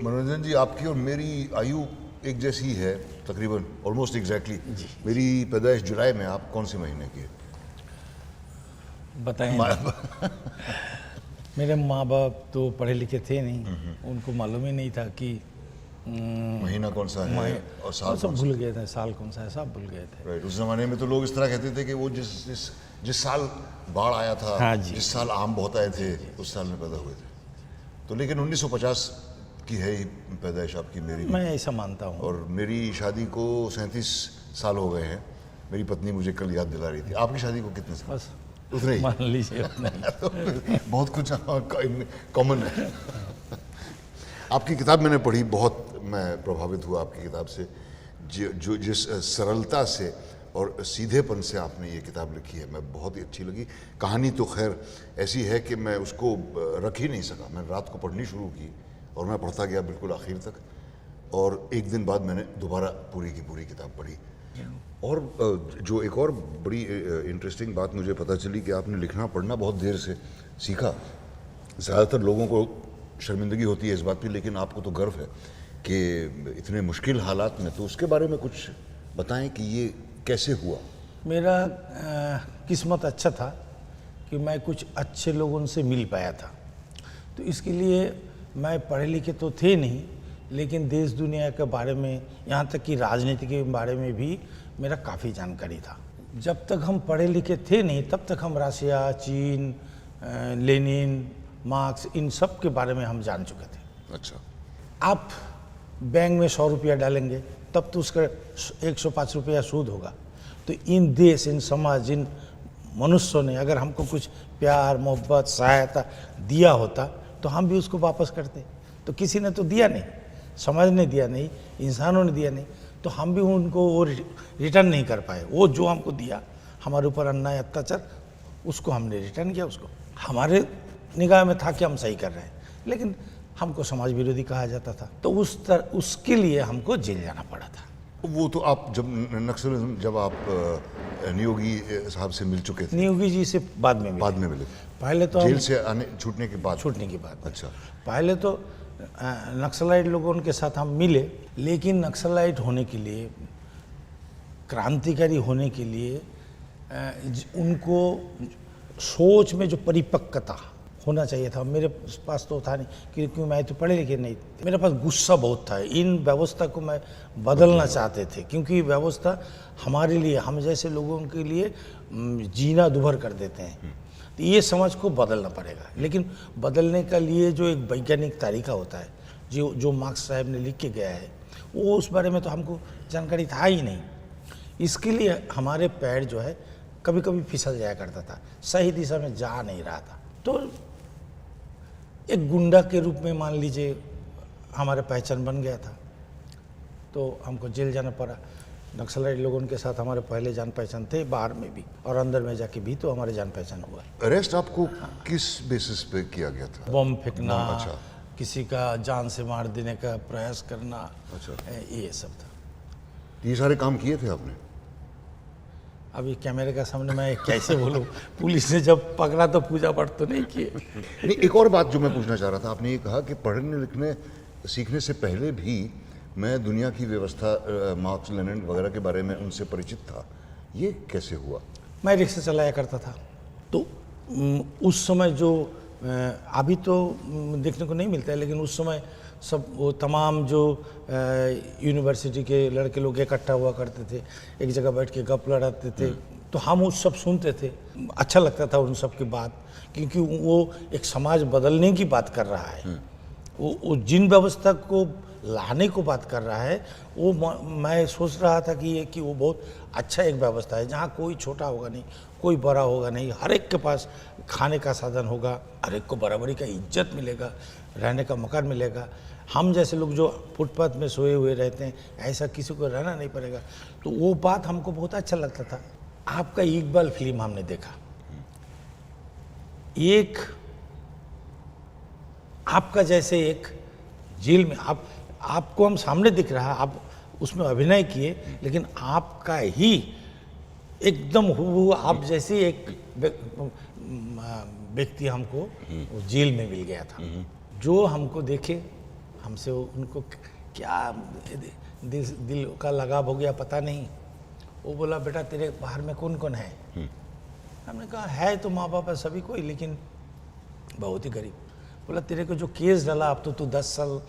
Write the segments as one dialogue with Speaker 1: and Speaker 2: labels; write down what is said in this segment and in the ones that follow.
Speaker 1: मनोरंजन जी, आपकी और मेरी आयु एक जैसी है तकरीबन, ऑलमोस्ट एग्जैक्टली। मेरी पैदाइश जुलाई में, आप कौन से महीने की है?
Speaker 2: बताएं ना। मेरे माँ बाप तो पढ़े लिखे थे नहीं, उनको मालूम ही नहीं था कि
Speaker 1: महीना कौन सा है और साल
Speaker 2: सब भूल गए थे, साल कौन सा है सब भूल गए थे।
Speaker 1: राइट। उस जमाने में तो लोग इस तरह कहते थे कि वो जिस साल बाढ़ आया था,
Speaker 2: हाँ जी,
Speaker 1: जिस साल आम बहुत आए थे, उस साल में पैदा हुए थे। तो लेकिन 1950 की है ही पैदाइश आपकी, मेरी भी।
Speaker 2: मैं ऐसा मानता हूँ।
Speaker 1: और मेरी शादी को 37 साल हो गए हैं। मेरी पत्नी मुझे कल याद दिला रही थी। आपकी शादी को कितने साल?
Speaker 2: बस
Speaker 1: उतने ही?
Speaker 2: मान लीजिए उतना ही।
Speaker 1: तो बहुत कुछ कॉमन है। आपकी किताब मैंने पढ़ी, बहुत मैं प्रभावित हुआ आपकी किताब से। जो जिस सरलता से और सीधेपन से आपने ये किताब लिखी है, मैं बहुत ही अच्छी लगी। कहानी तो खैर ऐसी है कि मैं उसको रख ही नहीं सका। मैं रात को पढ़नी शुरू की और मैं पढ़ता गया बिल्कुल आखिर तक, और एक दिन बाद मैंने दोबारा पूरी की पूरी किताब पढ़ी। और जो एक और बड़ी इंटरेस्टिंग बात मुझे पता चली कि आपने लिखना पढ़ना बहुत देर से सीखा। ज़्यादातर लोगों को शर्मिंदगी होती है इस बात पे, लेकिन आपको तो गर्व है कि इतने मुश्किल हालात में। तो उसके बारे में कुछ बताएं कि ये कैसे हुआ।
Speaker 2: मेरा किस्मत अच्छा था कि मैं कुछ अच्छे लोगों से मिल पाया था। तो इसके लिए मैं पढ़े लिखे तो थे नहीं, लेकिन देश दुनिया के बारे में, यहाँ तक कि राजनीति के बारे में भी मेरा काफ़ी जानकारी था। जब तक हम पढ़े लिखे थे नहीं, तब तक हम रशिया, चीन, लेनिन, मार्क्स, इन सब के बारे में हम जान चुके थे।
Speaker 1: अच्छा।
Speaker 2: आप बैंक में 100 रुपया डालेंगे तब तो उसका 105 रुपया सूद होगा। तो इन देश, इन समाज, इन मनुष्यों ने अगर हमको कुछ प्यार, मोहब्बत, सहायता दिया होता तो हम भी उसको वापस करते। तो किसी ने तो दिया नहीं, समाज ने दिया नहीं, इंसानों ने दिया नहीं, तो हम भी उनको वो रिटर्न नहीं कर पाए। वो जो हमको दिया, हमारे ऊपर अन्याय, अत्याचार, उसको हमने रिटर्न किया। उसको हमारे निगाह में था कि हम सही कर रहे हैं, लेकिन हमको समाज विरोधी कहा जाता था। तो उसके लिए हमको जेल जाना पड़ा था।
Speaker 1: वो तो आप जब नक्सलिज्म, जब आप नियोगी साहब से मिल चुके थे?
Speaker 2: नियोगी जी से बाद में मिले। पहले तो
Speaker 1: जेल से छूटने के बाद?
Speaker 2: छूटने के बाद।
Speaker 1: अच्छा।
Speaker 2: पहले तो नक्सलाइट लोगों के साथ हम मिले, लेकिन नक्सलाइट होने के लिए, क्रांतिकारी होने के लिए उनको सोच में जो परिपक्वता होना चाहिए था, मेरे पास तो था नहीं, क्योंकि मैं तो पढ़े लिखे नहीं थे। मेरे पास गुस्सा बहुत था। इन व्यवस्था को मैं बदलना चाहते थे, क्योंकि व्यवस्था हमारे लिए, हम जैसे लोगों के लिए जीना दुभर कर देते हैं। तो ये समझ को बदलना पड़ेगा। लेकिन बदलने का लिए जो एक वैज्ञानिक तरीका होता है, जो मार्क्स साहब ने लिख के गया है, वो उस बारे में तो हमको जानकारी था ही नहीं। इसके लिए हमारे पैर जो है कभी कभी फिसल जाया करता था, सही दिशा में जा नहीं रहा था। तो एक गुंडा के रूप में मान लीजिए हमारा पहचान बन गया था, तो हमको जेल जाना पड़ा। नक्सलाइट लोगों के साथ हमारे पहले जान पहचान थे, बाहर में भी और अंदर में जाके भी तो हमारे जान पहचान हुआ।
Speaker 1: अरेस्ट आपको किस बेसिस पे किया गया था?
Speaker 2: बम फेंकना,
Speaker 1: अच्छा।
Speaker 2: किसी का जान से मार देने का प्रयास करना।
Speaker 1: अच्छा।
Speaker 2: ये सब था।
Speaker 1: ये सारे काम किए थे आपने?
Speaker 2: अभी कैमरे का सामने मैं कैसे बोलूं? पुलिस ने जब पकड़ा तो पूजा पाठ तो नहीं किए।
Speaker 1: नहीं, एक और बात जो मैं पूछना चाह रहा था, आपने ये कहा कि पढ़ने लिखने सीखने से पहले भी मैं दुनिया की व्यवस्था, मार्क्स, लेनिन वगैरह के बारे में उनसे परिचित था। ये कैसे हुआ?
Speaker 2: मैं रिक्शा चलाया करता था, तो उस समय जो अभी तो देखने को नहीं मिलता है, लेकिन उस समय सब वो तमाम जो यूनिवर्सिटी के लड़के लोग इकट्ठा हुआ करते थे, एक जगह बैठ के गप लड़ाते थे, तो हम उस सब सुनते थे। अच्छा लगता था उन सब की बात, क्योंकि वो एक समाज बदलने की बात कर रहा है। वो जिन व्यवस्था को लाने को बात कर रहा है, वो मैं सोच रहा था कि वो बहुत अच्छा एक व्यवस्था है, जहाँ कोई छोटा होगा नहीं, कोई बड़ा होगा नहीं, हर एक के पास खाने का साधन होगा, हर एक को बराबरी का इज्जत मिलेगा, रहने का मकान मिलेगा। हम जैसे लोग जो फुटपाथ में सोए हुए रहते हैं, ऐसा किसी को रहना नहीं पड़ेगा। तो वो बात हमको बहुत अच्छा लगता था। आपका इकबाल फिल्म हमने देखा, एक आपका जैसे एक जेल में आपको हम सामने दिख रहा है, आप उसमें अभिनय किए, लेकिन आपका ही एकदम हूबहू आप जैसे एक व्यक्ति हमको जेल में मिल गया था, जो हमको देखे हमसे उनको क्या दिल का लगाव हो गया पता नहीं। वो बोला बेटा तेरे बाहर में कौन कौन है? हमने कहा है तो माँ बाप है सभी कोई, लेकिन बहुत ही गरीब। बोला तेरे को जो केस डाला अब तो तू 10 साल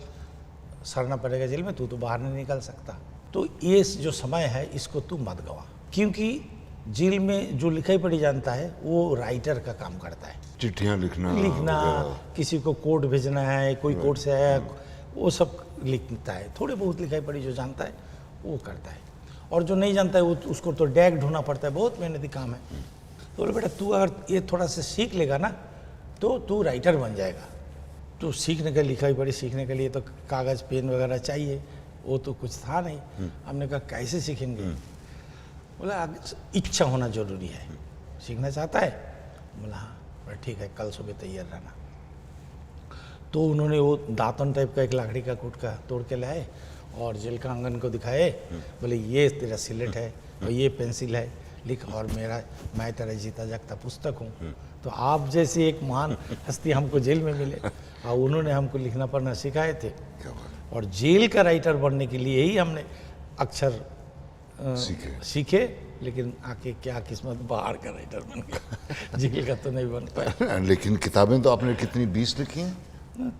Speaker 2: सड़ना पड़ेगा जेल में, तू तो बाहर नहीं निकल सकता। तो ये जो समय है इसको तू मत गवा, क्योंकि जेल में जो लिखाई पढ़ी जानता है वो राइटर का काम करता है।
Speaker 1: चिट्ठियां लिखना
Speaker 2: किसी को कोर्ट भेजना है, कोई कोर्ट से आया वो सब लिखता है। थोड़े बहुत लिखाई पढ़ी जो जानता है वो करता है, और जो नहीं जानता है वो उसको तो डैग ढूंढना पड़ता है, बहुत मेहनती काम है। तो बोले बेटा तू अगर ये थोड़ा सा सीख लेगा ना तो तू राइटर बन जाएगा। तो सीखने का लिखाई पढ़ी सीखने के लिए तो कागज़ पेन वगैरह चाहिए, वो तो कुछ था नहीं। हमने कहा कैसे सीखेंगे? बोला इच्छा होना जरूरी है। सीखना चाहता है? बोला हाँ। ठीक है कल सुबह तैयार रहना। तो उन्होंने वो दातन टाइप का एक लकड़ी का गुटका तोड़ के लाए और जेल का आंगन को दिखाए। बोले ये तेरा सिलेट है और ये पेंसिल है, लिख, और मैं तेरा जीता जागता पुस्तक हूँ। तो आप जैसे एक महान हस्ती हमको जेल में मिले और उन्होंने हमको लिखना पढ़ना सिखाए थे। और जेल का राइटर बनने के लिए ही हमने अक्षर सीखे, लेकिन आके क्या किस्मत बाहर का राइटर बन गया। जेल का तो नहीं बन पाया।
Speaker 1: लेकिन किताबें तो आपने कितनी 20 लिखी हैं?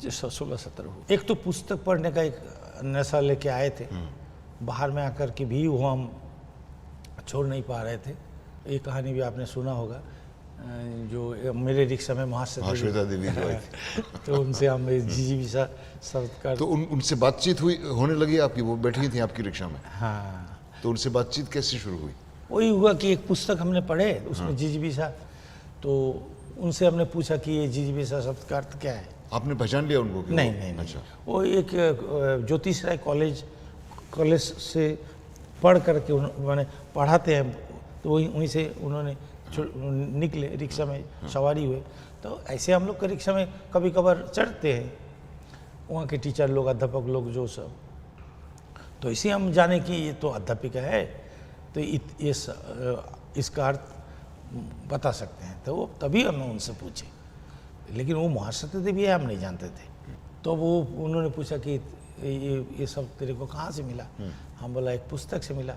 Speaker 2: 16-17 हुई। एक तो पुस्तक पढ़ने का एक नशा लेके आए थे, बाहर में आकर के भी वो हम छोड़ नहीं पा रहे थे। ये कहानी भी आपने सुना होगा, जो मेरे रिक्शा में
Speaker 1: महाश्वेता देवी जो आई थी।
Speaker 2: तो उनसे हम जीजीविसा सत्कार।
Speaker 1: तो उनसे बातचीत होने लगी आपकी? वो बैठी थी आपकी रिक्शा में?
Speaker 2: हाँ।
Speaker 1: तो उनसे बातचीत कैसे शुरू हुई?
Speaker 2: वही हुआ कि एक पुस्तक हमने पढ़े उसमें जीजीविसा, तो उनसे हमने पूछा कि ये जीजीविसा शब्द का अर्थ क्या है।
Speaker 1: आपने पहचान लिया उनको?
Speaker 2: नहीं।
Speaker 1: अच्छा।
Speaker 2: वो एक ज्योतिष राय कॉलेज से पढ़ करके मैंने पढ़ाते हैं, तो वहीं से उन्होंने निकले, रिक्शा में सवारी हुए। तो ऐसे हम लोग का रिक्शा में कभी कभार चढ़ते हैं, वहाँ के टीचर लोग, अध्यापक लोग जो सब, तो इसे हम जाने कि ये तो अध्यापिका है, तो इसका अर्थ बता सकते हैं। तो वो तभी हमने उनसे पूछे, लेकिन वो महाश्वेता देवी है हम नहीं जानते थे। तो वो उन्होंने पूछा कि ये सब तेरे को कहाँ से मिला? हम बोला एक पुस्तक से मिला।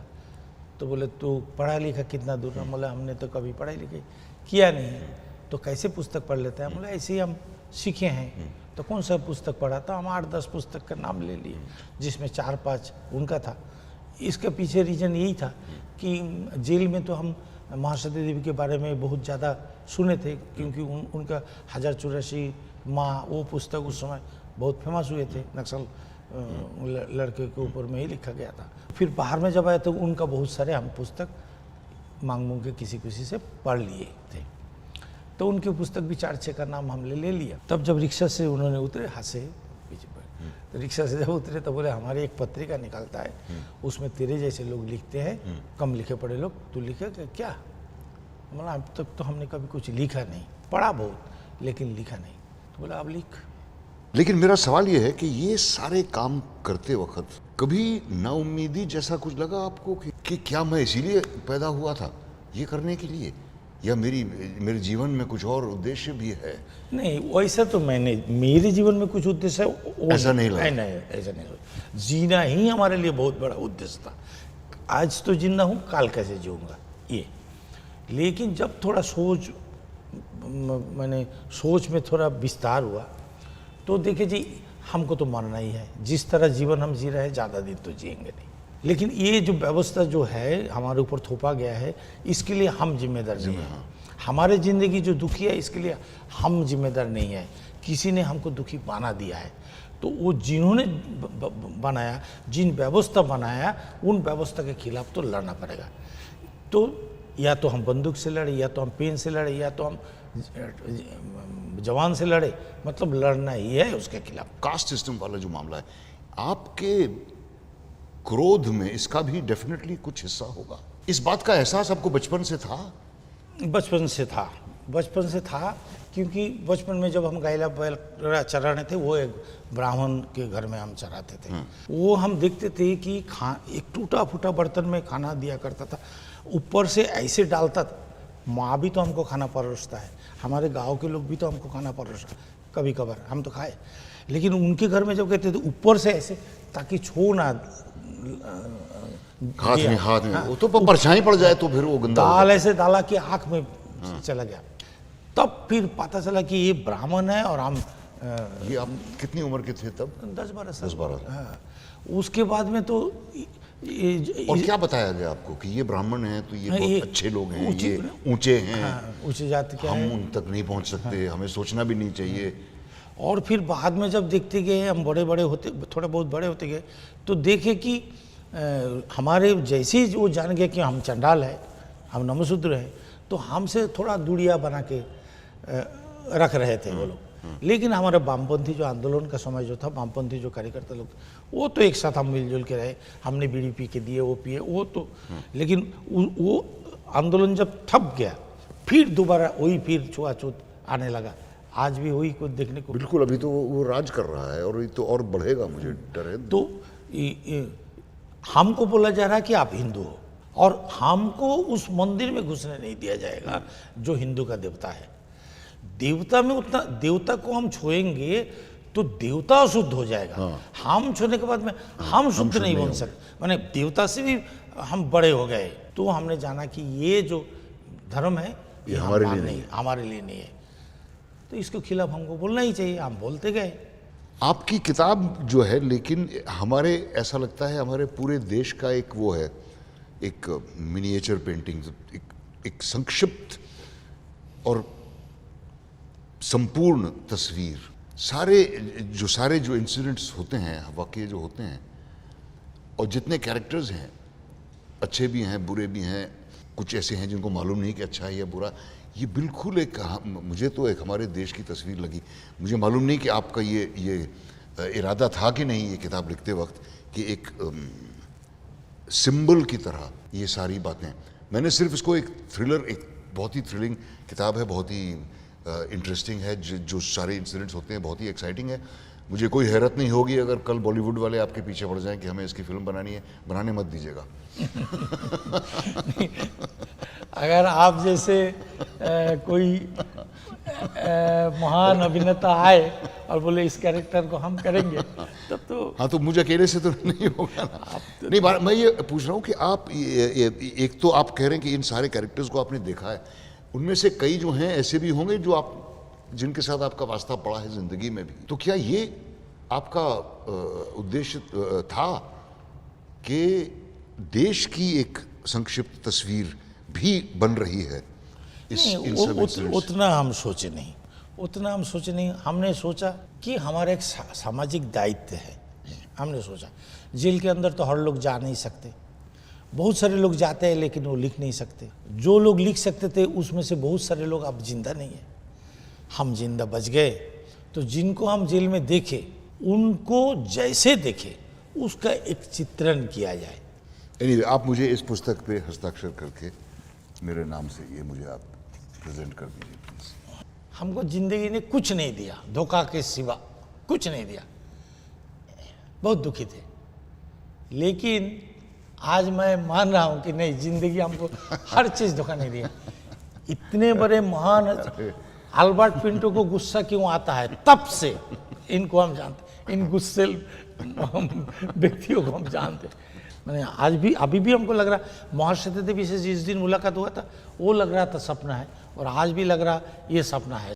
Speaker 2: तो बोले तू पढ़ा लिखा कितना दूर? हम बोला हमने तो कभी पढ़ाई लिखाई किया नहीं है, तो कैसे पुस्तक पढ़ लेते हैं? हम बोला ऐसे ही हम सीखे हैं। तो कौन सा पुस्तक पढ़ा? तो हम 8-10 पुस्तक का नाम ले लिए, जिसमें 4-5 उनका था। इसके पीछे रीज़न यही था कि जेल में तो हम महाश्वेता देवी के बारे में बहुत ज़्यादा सुने थे, क्योंकि उनका 1084 माह वो पुस्तक उस समय बहुत फेमस हुए थे, नक्सल लड़के के ऊपर में ही लिखा गया था। फिर बाहर में जब आए तो उनका बहुत सारे हम पुस्तक मांग के किसी से पढ़ लिए थे। तो उनकी पुस्तक भी 4-6 का नाम हमने ले लिया। तब जब रिक्शा से उन्होंने उतरे, हंसे पीछे पर, तो रिक्शा से जब उतरे तो बोले हमारी एक पत्रिका निकलता है, उसमें तेरे जैसे लोग लिखते हैं, कम लिखे पढ़े लोग, तू लिखेगा क्या? बोला अब तक तो हमने कभी कुछ लिखा नहीं, पढ़ा बहुत लेकिन लिखा नहीं। तो बोला अब लिख।
Speaker 1: लेकिन मेरा सवाल ये है कि ये सारे काम करते वक्त कभी नाउम्मीदी जैसा कुछ लगा आपको कि क्या मैं इसीलिए पैदा हुआ था ये करने के लिए, या मेरे जीवन में कुछ और उद्देश्य भी है?
Speaker 2: नहीं, वैसा तो मेरे जीवन में कुछ उद्देश्य है
Speaker 1: ऐसा नहीं लगा?
Speaker 2: नहीं, ऐसा नहीं। जीना ही हमारे लिए बहुत बड़ा उद्देश्य था। आज तो जिंदा हूँ, काल कैसे जीऊँगा ये। लेकिन जब थोड़ा सोच में थोड़ा विस्तार हुआ तो देखिए जी, हमको तो मरना ही है। जिस तरह जीवन हम जी रहे हैं ज़्यादा दिन तो जिएंगे नहीं, लेकिन ये जो व्यवस्था जो है हमारे ऊपर थोपा गया है, इसके लिए हम जिम्मेदार नहीं हैं। हमारे ज़िंदगी जो दुखी है इसके लिए हम जिम्मेदार नहीं है, किसी ने हमको दुखी बना दिया है। तो वो जिन्होंने बनाया, जिन व्यवस्था बनाया, उन व्यवस्था के खिलाफ तो लड़ना पड़ेगा। तो या तो हम बंदूक से लड़े, या तो हम पेन से लड़े, या तो हम जवान से लड़े, मतलब लड़ना ही है उसके खिलाफ।
Speaker 1: कास्ट सिस्टम वाला जो मामला है, आपके क्रोध में इसका भी डेफिनेटली कुछ हिस्सा होगा। इस बात का एहसास आपको बचपन से था?
Speaker 2: बचपन से था, क्योंकि बचपन में जब हम गायला बैल चराने थे, वो एक ब्राह्मण के घर में हम चराते थे। वो हम देखते थे कि एक टूटा फूटा बर्तन में खाना दिया करता था, ऊपर से ऐसे डालता था। माँ भी तो हमको खाना परोसता है, हमारे गांव के लोग भी तो हमको खाना परोसता, कभी कभार हम तो खाए, लेकिन उनके घर में जब कहते थे ऊपर से ऐसे ताकि छो ना
Speaker 1: हाथ में वो तो परछाई पड़ जाए तो फिर वो गंदा हो
Speaker 2: दाल ऐसे डाला कि आँख में चला गया। तब फिर पता चला कि ये ब्राह्मण है और हम
Speaker 1: जाता। ये आप कितनी उम्र के थे तब?
Speaker 2: 10-12 साल।
Speaker 1: 10-12
Speaker 2: हाँ, उसके बाद में तो
Speaker 1: और क्या बताया गया आपको कि ये ब्राह्मण हैं तो ये
Speaker 2: हाँ,
Speaker 1: बहुत
Speaker 2: ये
Speaker 1: अच्छे लोग हैं,
Speaker 2: ऊंचे-
Speaker 1: ये ऊंचे हैं,
Speaker 2: हाँ, ऊंची जाति क्या
Speaker 1: हम
Speaker 2: है।
Speaker 1: उन तक नहीं पहुंच सकते, हमें सोचना भी नहीं चाहिए।
Speaker 2: और फिर बाद में जब देखते गए हम बड़े बड़े होते, थोड़े बहुत बड़े होते गए, तो देखे कि हमारे जैसे ही वो जान गए कि हम चंडाल है, हम नमशूद्र है, तो हमसे थोड़ा दूरियां बना के रख रहे थे वो लोग। लेकिन हमारा वामपंथी जो आंदोलन का समय जो था, वामपंथी जो कार्यकर्ता लोग, वो तो एक साथ हम मिलजुल के रहे, हमने बीड़ी पी के दिए, वो पिए, वो तो। लेकिन वो आंदोलन जब थप गया, फिर दोबारा वही फिर छुआछूत आने लगा। आज भी वही कुछ देखने को।
Speaker 1: बिल्कुल, अभी तो वो राज कर रहा है और ये तो और बढ़ेगा, मुझे डर है।
Speaker 2: तो हमको बोला जा रहा है कि आप हिंदू हो और हमको उस मंदिर में घुसने नहीं दिया जाएगा जो हिंदू का देवता है। देवता में उतना, देवता को हम छुएंगे तो देवता अशुद्ध हो जाएगा। हम छूने के बाद में हम शुद्ध नहीं बन सकते, माने देवता से भी हम बड़े हो गए। तो हमने जाना कि ये जो धर्म है ये
Speaker 1: हमारे लिए नहीं,
Speaker 2: हमारे लिए नहीं है, तो इसके खिलाफ हमको बोलना ही चाहिए। हम बोलते गए।
Speaker 1: आपकी किताब जो है, लेकिन हमारे ऐसा लगता है हमारे पूरे देश का एक वो है, एक मिनिएचर पेंटिंग, एक संक्षिप्त और संपूर्ण तस्वीर। सारे जो इंसिडेंट्स होते हैं, वाकये जो होते हैं, और जितने कैरेक्टर्स हैं, अच्छे भी हैं, बुरे भी हैं, कुछ ऐसे हैं जिनको मालूम नहीं कि अच्छा है या बुरा। ये बिल्कुल एक, मुझे तो एक हमारे देश की तस्वीर लगी। मुझे मालूम नहीं कि आपका ये इरादा था कि नहीं ये किताब लिखते वक्त, कि एक सिंबल की तरह ये सारी बातें। मैंने सिर्फ इसको एक थ्रिलर, एक बहुत ही थ्रिलिंग किताब है, बहुत ही इंटरेस्टिंग है, जो सारे इंसिडेंट्स होते हैं बहुत ही एक्साइटिंग है। मुझे कोई हैरत नहीं होगी अगर कल बॉलीवुड वाले आपके पीछे पड़ जाएं कि हमें इसकी फिल्म बनानी है। बनाने मत दीजिएगा।
Speaker 2: अगर आप जैसे कोई महान अभिनेता आए और बोले इस कैरेक्टर को हम करेंगे, तब तो।
Speaker 1: हाँ, तो मुझे अकेले से तो नहीं होगा ना। नहीं, मैं ये पूछ रहा हूँ कि आप एक तो आप कह रहे हैं कि इन सारे कैरेक्टर्स को आपने देखा है, उनमें से कई जो हैं ऐसे भी होंगे जो आप, जिनके साथ आपका वास्ता पड़ा है जिंदगी में भी। तो क्या ये आपका उद्देश्य था कि देश की एक संक्षिप्त तस्वीर भी बन रही है इन सब इंसिडेंट्स?
Speaker 2: उतना हम सोचे नहीं। हमने सोचा कि हमारा एक सामाजिक दायित्व है। हमने सोचा जेल के अंदर तो हर लोग जा नहीं सकते, बहुत सारे लोग जाते हैं लेकिन वो लिख नहीं सकते। जो लोग लिख सकते थे उसमें से बहुत सारे लोग अब जिंदा नहीं है। हम जिंदा बच गए, तो जिनको हम जेल में देखे उनको जैसे देखे उसका एक चित्रण किया जाए।
Speaker 1: Anyway, आप मुझे इस पुस्तक पे हस्ताक्षर करके मेरे नाम से ये मुझे आप प्रेजेंट कर दीजिए प्लीज।
Speaker 2: हमको जिंदगी ने कुछ नहीं दिया, धोखा के सिवा कुछ नहीं दिया। बहुत दुखी थे, लेकिन आज मैं मान रहा हूं कि नहीं, जिंदगी हमको हर चीज धोखा नहीं दिया। इतने बड़े महान अल्बर्ट पिंटो को गुस्सा क्यों आता है, तब से इनको हम जानते, इन गुस्सेल व्यक्तियों को हम जानते। मैंने आज भी, अभी भी हमको लग रहा, महाश्वेता देवी से जिस दिन मुलाकात हुआ था वो लग रहा था सपना है, और आज भी लग रहा ये सपना है।